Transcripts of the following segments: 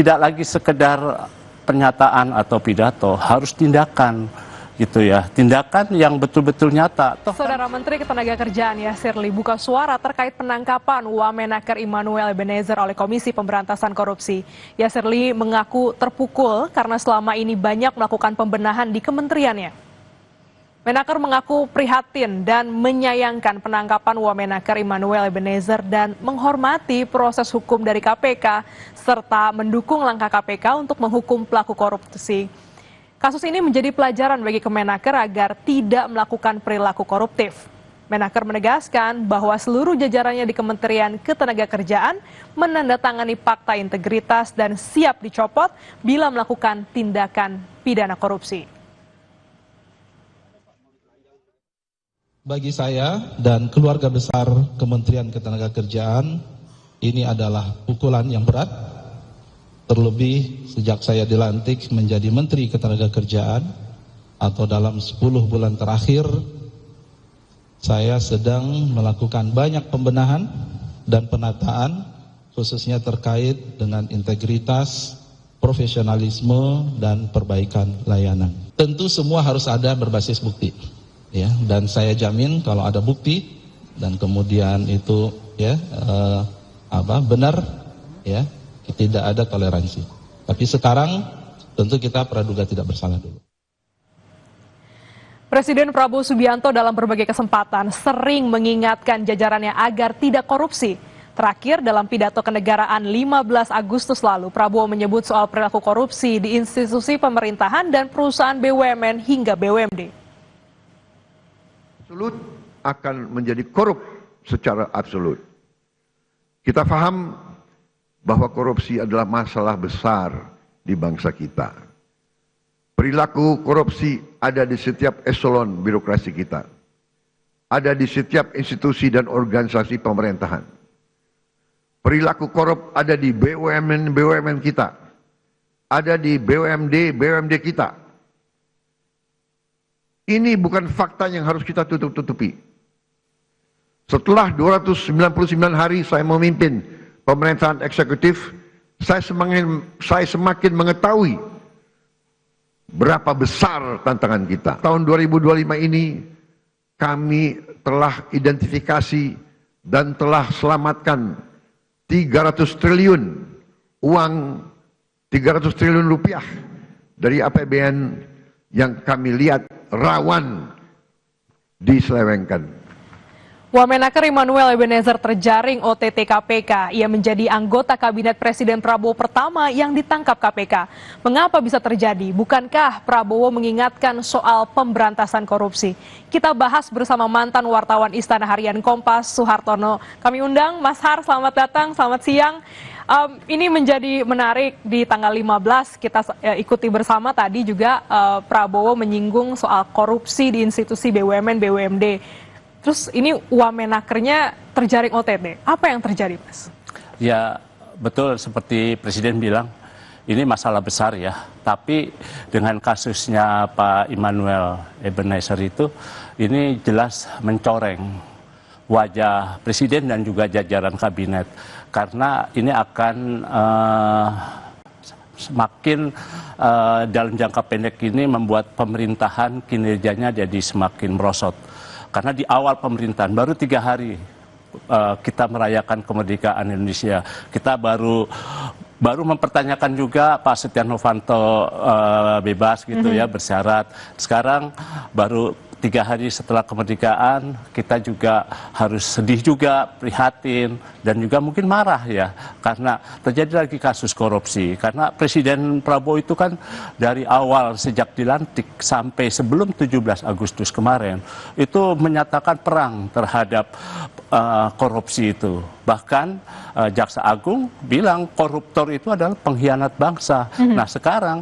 tidak lagi sekedar pernyataan atau pidato, harus tindakan gitu ya, tindakan yang betul-betul nyata. Saudara Menteri Ketenagakerjaan Yasir Ly buka suara terkait penangkapan Wamenaker Immanuel Ebenezer oleh Komisi Pemberantasan Korupsi. Yasir Ly mengaku terpukul karena selama ini banyak melakukan pembenahan di kementeriannya. Menaker mengaku prihatin dan menyayangkan penangkapan Wamenaker Immanuel Ebenezer dan menghormati proses hukum dari KPK serta mendukung langkah KPK untuk menghukum pelaku korupsi. Kasus ini menjadi pelajaran bagi Kemenaker agar tidak melakukan perilaku koruptif. Menaker menegaskan bahwa seluruh jajarannya di Kementerian Ketenagakerjaan menandatangani fakta integritas dan siap dicopot bila melakukan tindakan pidana korupsi. Bagi saya dan keluarga besar Kementerian Ketenagakerjaan, ini adalah pukulan yang berat. Terlebih sejak saya dilantik menjadi Menteri Ketenagakerjaan atau dalam 10 bulan terakhir, saya sedang melakukan banyak pembenahan dan penataan khususnya terkait dengan integritas, profesionalisme, dan perbaikan layanan. Tentu semua harus ada berbasis bukti, ya. Dan saya jamin kalau ada bukti dan kemudian itu benar, ya. Tidak ada toleransi. Tapi sekarang tentu kita praduga tidak bersalah dulu. Presiden Prabowo Subianto dalam berbagai kesempatan sering mengingatkan jajarannya agar tidak korupsi. Terakhir dalam pidato kenegaraan 15 Agustus lalu, Prabowo menyebut soal perilaku korupsi di institusi pemerintahan dan perusahaan BUMN hingga BUMD. Absolut akan menjadi korup secara absolut. Kita paham bahwa korupsi adalah masalah besar di bangsa kita. Perilaku korupsi ada di setiap eselon birokrasi kita. Ada di setiap institusi dan organisasi pemerintahan. Perilaku korup ada di BUMN kita. Ada di BUMD kita. Ini bukan fakta yang harus kita tutup-tutupi. Setelah 299 hari saya memimpin pemerintahan eksekutif, saya semakin mengetahui berapa besar tantangan kita. Tahun 2025 ini kami telah identifikasi dan telah selamatkan 300 triliun uang, 300 triliun rupiah dari APBN yang kami lihat rawan diselewengkan. Wamenaker Immanuel Ebenezer terjaring OTT KPK. Ia menjadi anggota Kabinet Presiden Prabowo pertama yang ditangkap KPK. Mengapa bisa terjadi? Bukankah Prabowo mengingatkan soal pemberantasan korupsi? Kita bahas bersama mantan wartawan Istana Harian Kompas, Suhartono. Kami undang Mas Har, selamat datang, selamat siang. Ini menjadi menarik di tanggal 15 kita ikuti bersama tadi juga Prabowo menyinggung soal korupsi di institusi BUMN, BUMD. Terus ini Wamenakernya terjaring OTT. Apa yang terjadi, Mas? Ya, betul seperti Presiden bilang, ini masalah besar ya. Tapi dengan kasusnya Pak Immanuel Ebenezer itu, ini jelas mencoreng wajah Presiden dan juga jajaran kabinet. Karena ini akan semakin dalam jangka pendek ini membuat pemerintahan kinerjanya jadi semakin merosot. Karena di awal pemerintahan, baru 3 hari kita merayakan kemerdekaan Indonesia. Kita baru mempertanyakan juga Pak Setia Novanto bebas gitu ya, bersyarat. Sekarang baru 3 hari setelah kemerdekaan, kita juga harus sedih juga, prihatin, dan juga mungkin marah ya, karena terjadi lagi kasus korupsi. Karena Presiden Prabowo itu kan dari awal sejak dilantik sampai sebelum 17 Agustus kemarin, itu menyatakan perang terhadap korupsi itu. Bahkan Jaksa Agung bilang koruptor itu adalah pengkhianat bangsa. Nah sekarang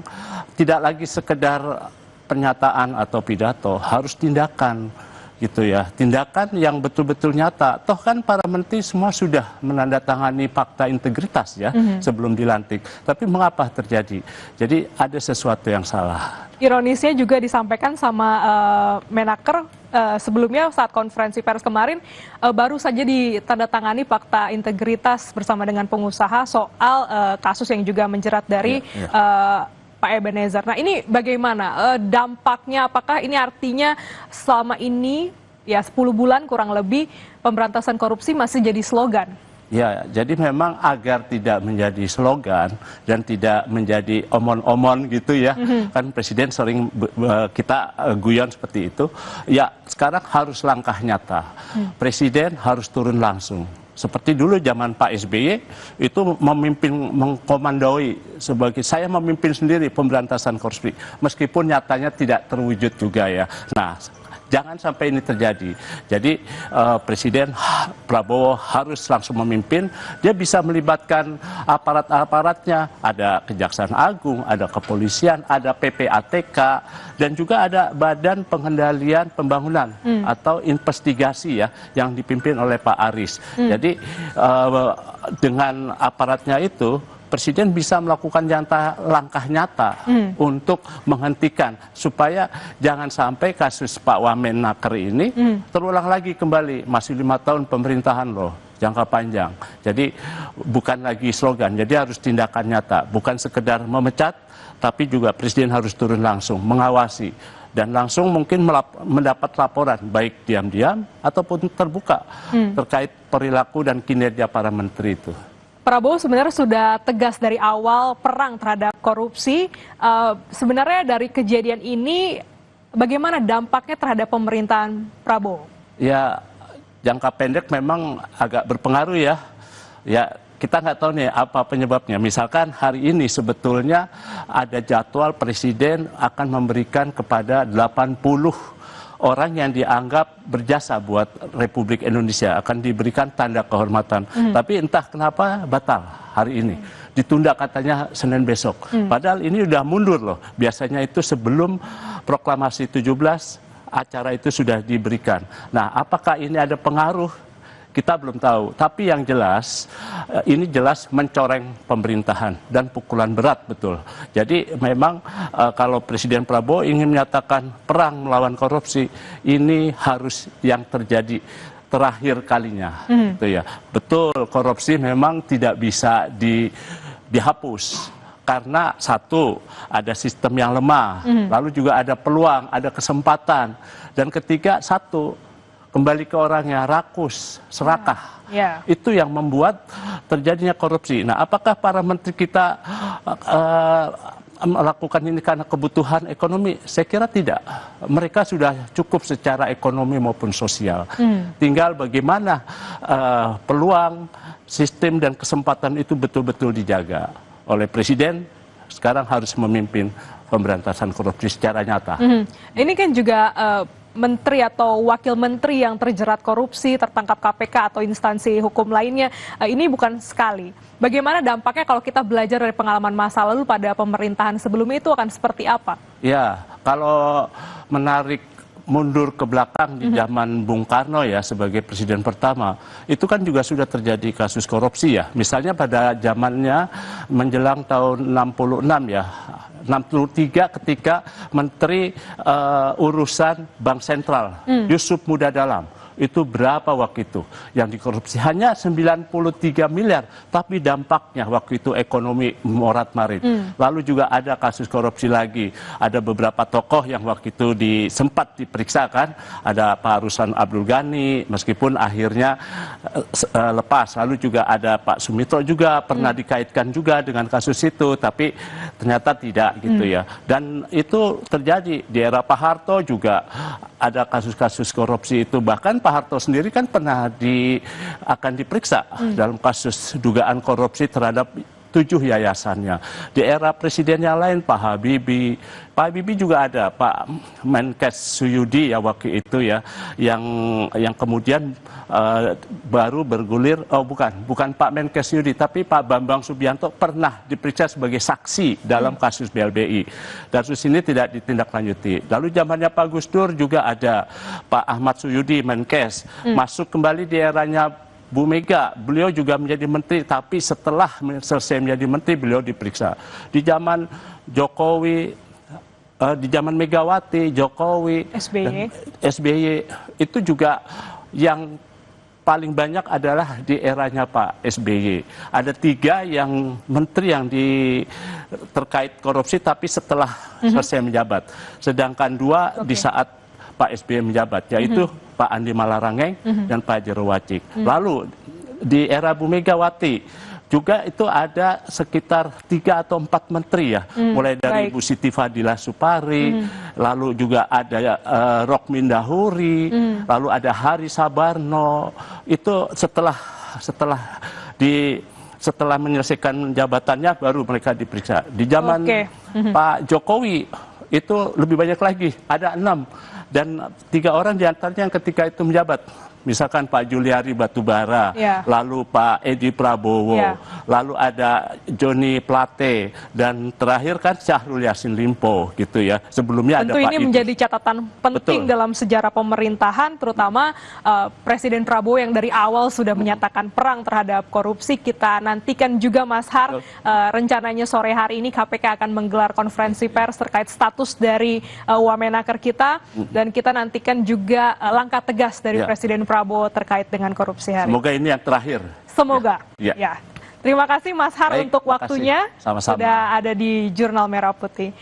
tidak lagi sekedar pernyataan atau pidato, harus tindakan gitu ya, tindakan yang betul-betul nyata. Toh kan para menteri semua sudah menandatangani fakta integritas ya sebelum dilantik. Tapi mengapa terjadi? Jadi ada sesuatu yang salah. Ironisnya juga disampaikan sama Menaker, sebelumnya saat konferensi pers kemarin baru saja ditandatangani fakta integritas bersama dengan pengusaha soal kasus yang juga menjerat dari Pak Ebenezer. Nah ini bagaimana dampaknya? Apakah ini artinya selama ini ya 10 bulan kurang lebih pemberantasan korupsi masih jadi slogan? Ya, jadi memang agar tidak menjadi slogan dan tidak menjadi omon-omon gitu ya, kan Presiden sering kita guyon seperti itu. Ya, sekarang harus langkah nyata. Presiden harus turun langsung. Seperti dulu zaman Pak SBY itu memimpin, mengkomandoi sebagai saya memimpin sendiri pemberantasan korupsi, meskipun nyatanya tidak terwujud juga ya. Nah, jangan sampai ini terjadi. Jadi Presiden Prabowo harus langsung memimpin. Dia bisa melibatkan aparat-aparatnya. Ada Kejaksaan Agung, ada Kepolisian, ada PPATK, dan juga ada Badan Pengendalian Pembangunan atau investigasi ya yang dipimpin oleh Pak Aris. Jadi dengan aparatnya itu Presiden bisa melakukan langkah nyata untuk menghentikan supaya jangan sampai kasus Pak Wamenaker ini terulang lagi kembali. Masih 5 tahun pemerintahan loh, jangka panjang. Jadi bukan lagi slogan, jadi harus tindakan nyata. Bukan sekedar memecat, tapi juga Presiden harus turun langsung, mengawasi. Dan langsung mungkin mendapat laporan, baik diam-diam ataupun terbuka terkait perilaku dan kinerja para menteri itu. Prabowo sebenarnya sudah tegas dari awal perang terhadap korupsi. Sebenarnya dari kejadian ini bagaimana dampaknya terhadap pemerintahan Prabowo? Ya, jangka pendek memang agak berpengaruh ya. Ya, kita nggak tahu nih apa penyebabnya. Misalkan hari ini sebetulnya ada jadwal Presiden akan memberikan kepada 80 orang yang dianggap berjasa buat Republik Indonesia akan diberikan tanda kehormatan. Tapi entah kenapa batal hari ini. Ditunda katanya Senin besok. Padahal ini udah mundur loh. Biasanya itu sebelum proklamasi 17 acara itu sudah diberikan. Nah, apakah ini ada pengaruh? Kita belum tahu, tapi yang jelas ini jelas mencoreng pemerintahan dan pukulan berat betul. Jadi memang kalau Presiden Prabowo ingin menyatakan perang melawan korupsi, ini harus yang terjadi terakhir kalinya. Gitu ya. Betul, korupsi memang tidak bisa dihapus. Karena satu, ada sistem yang lemah, lalu juga ada peluang, ada kesempatan. Dan ketiga, satu, kembali ke orangnya, rakus, serakah. Itu yang membuat terjadinya korupsi. Nah, apakah para menteri kita melakukan ini karena kebutuhan ekonomi? Saya kira tidak. Mereka sudah cukup secara ekonomi maupun sosial. Tinggal bagaimana peluang, sistem, dan kesempatan itu betul-betul dijaga oleh Presiden. Sekarang harus memimpin pemberantasan korupsi secara nyata. Ini kan juga menteri atau wakil menteri yang terjerat korupsi, tertangkap KPK atau instansi hukum lainnya, ini bukan sekali. Bagaimana dampaknya kalau kita belajar dari pengalaman masa lalu pada pemerintahan sebelumnya itu akan seperti apa? Ya, kalau menarik mundur ke belakang di zaman Bung Karno ya sebagai presiden pertama, itu kan juga sudah terjadi kasus korupsi ya. Misalnya pada zamannya menjelang tahun 66 ya, 63 ketika Menteri Urusan Bank Sentral, Yusuf Muda Dalam. Itu berapa waktu itu yang dikorupsi? Hanya 93 miliar, tapi dampaknya waktu itu ekonomi morat-marit. Lalu juga ada kasus korupsi lagi. Ada beberapa tokoh yang waktu itu sempat diperiksa kan. Ada Pak Ruslan Abdul Ghani, meskipun akhirnya lepas. Lalu juga ada Pak Sumitro juga pernah dikaitkan juga dengan kasus itu, tapi ternyata tidak gitu ya. Dan itu terjadi di era Pak Harto juga ada kasus-kasus korupsi itu. Bahkan Pak Harto sendiri kan pernah akan diperiksa dalam kasus dugaan korupsi terhadap 7 yayasannya. Di era presiden yang lain, Pak Habibie juga ada, Pak Menkes Suyudi ya waktu itu ya, yang kemudian baru bergulir, bukan Pak Menkes Suyudi, tapi Pak Bambang Subianto pernah diperiksa sebagai saksi dalam kasus BLBI. Dan kasus ini tidak ditindaklanjuti. Lalu zamannya Pak Gus Dur juga ada Pak Ahmad Suyudi Menkes, masuk kembali di eranya Bu Mega, beliau juga menjadi menteri, tapi setelah selesai menjadi menteri beliau diperiksa. Di zaman Jokowi di zaman Megawati, Jokowi, SBY. SBY itu juga yang paling banyak adalah di eranya Pak SBY. Ada 3 yang menteri yang terkait korupsi tapi setelah selesai menjabat. Sedangkan 2 di saat Pak SBY menjabat, yaitu Pak Andi Malarangeng dan Pak Jero Wacik. Lalu di era Bu Megawati juga itu ada sekitar 3 atau 4 menteri ya, mulai dari Bu Siti Fadila Supari, lalu juga ada Rokhmin Dahuri, lalu ada Hari Sabarno. Itu setelah menyelesaikan jabatannya baru mereka diperiksa. Di zaman Pak Jokowi itu lebih banyak lagi, ada 6 dan 3 orang diantaranya yang ketika itu menjabat. Misalkan Pak Juliari Batubara, lalu Pak Edi Prabowo, lalu ada Joni Plate, dan terakhir kan Syahrul Yassin Limpo gitu ya. Sebelumnya tentu ada Pak ini menjadi catatan penting dalam sejarah pemerintahan, terutama Presiden Prabowo yang dari awal sudah menyatakan perang terhadap korupsi. Kita nantikan juga Mas Har, rencananya sore hari ini KPK akan menggelar konferensi pers terkait status dari Wamenaker kita, dan kita nantikan juga langkah tegas dari Presiden Prabowo terkait dengan korupsi hari. Semoga ini yang terakhir. Semoga. Ya. Terima kasih Mas Har untuk waktunya. Sama-sama. Sudah ada di Jurnal Merah Putih.